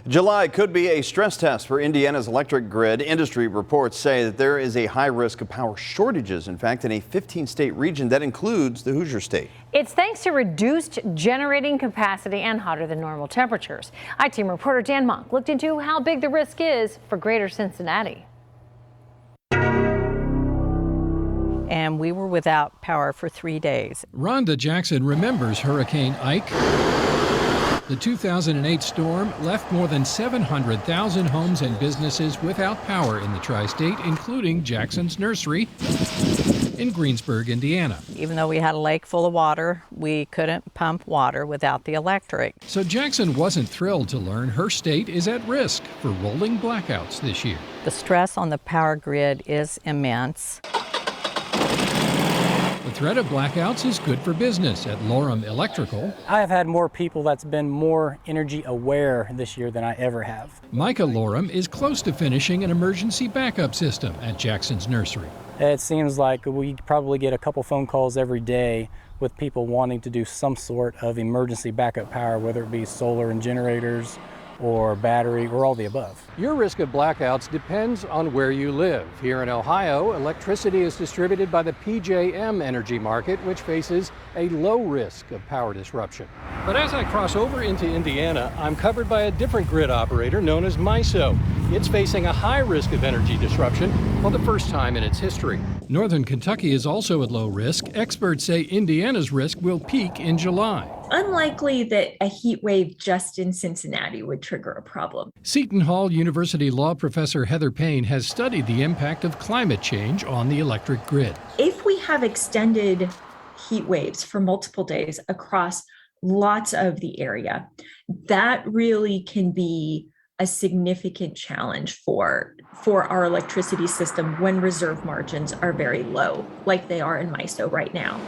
July could be a stress test for Indiana's electric grid. Industry reports say that there is a high risk of power shortages, in fact, in a 15-state region that includes the Hoosier State. It's thanks to reduced generating capacity and hotter than normal temperatures. I-Team reporter Dan Monk looked into how big the risk is for greater Cincinnati. And we were without power for 3 days. Rhonda Jackson remembers Hurricane Ike. The 2008 storm left more than 700,000 homes and businesses without power in the tri-state, including Jackson's nursery in Greensburg, Indiana. Even though we had a lake full of water, we couldn't pump water without the electric. So Jackson wasn't thrilled to learn her state is at risk for rolling blackouts this year. The stress on the power grid is immense. The threat of blackouts is good for business at Lorem Electrical. I have had more people that's been more energy aware this year than I ever have. Micah Lorem is close to finishing an emergency backup system at Jackson's nursery. It seems like we probably get a couple phone calls every day with people wanting to do some sort of emergency backup power, whether it be solar and generators or battery or all the above. Your risk of blackouts depends on where you live. Here in Ohio, electricity is distributed by the PJM energy market, which faces a low risk of power disruption. But as I cross over into Indiana, I'm covered by a different grid operator known as MISO. It's facing a high risk of energy disruption for the first time in its history. Northern Kentucky is also at low risk. Experts say Indiana's risk will peak in July. Unlikely that a heat wave just in Cincinnati would trigger a problem. Seton Hall University law professor Heather Payne has studied the impact of climate change on the electric grid. If we have extended heat waves for multiple days across lots of the area, that really can be a significant challenge for our electricity system when reserve margins are very low, like they are in MISO right now.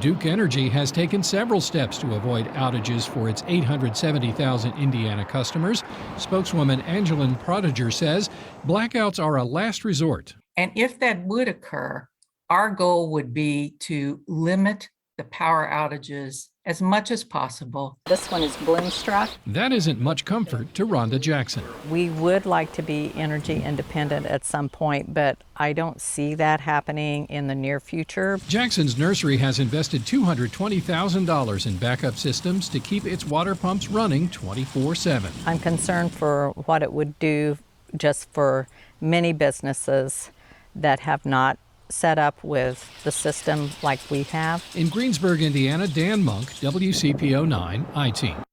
Duke Energy has taken several steps to avoid outages for its 870,000 Indiana customers. Spokeswoman Angeline Prodiger says blackouts are a last resort. And if that would occur, our goal would be to limit the power outages as much as possible. This one is Bloomstruck. That isn't much comfort to Rhonda Jackson. We would like to be energy independent at some point, but I don't see that happening in the near future. Jackson's nursery has invested $220,000 in backup systems to keep its water pumps running 24/7. I'm concerned for what it would do just for many businesses that have not set up with the system like we have. In Greensburg, Indiana, Dan Monk, WCPO 9, I-Team.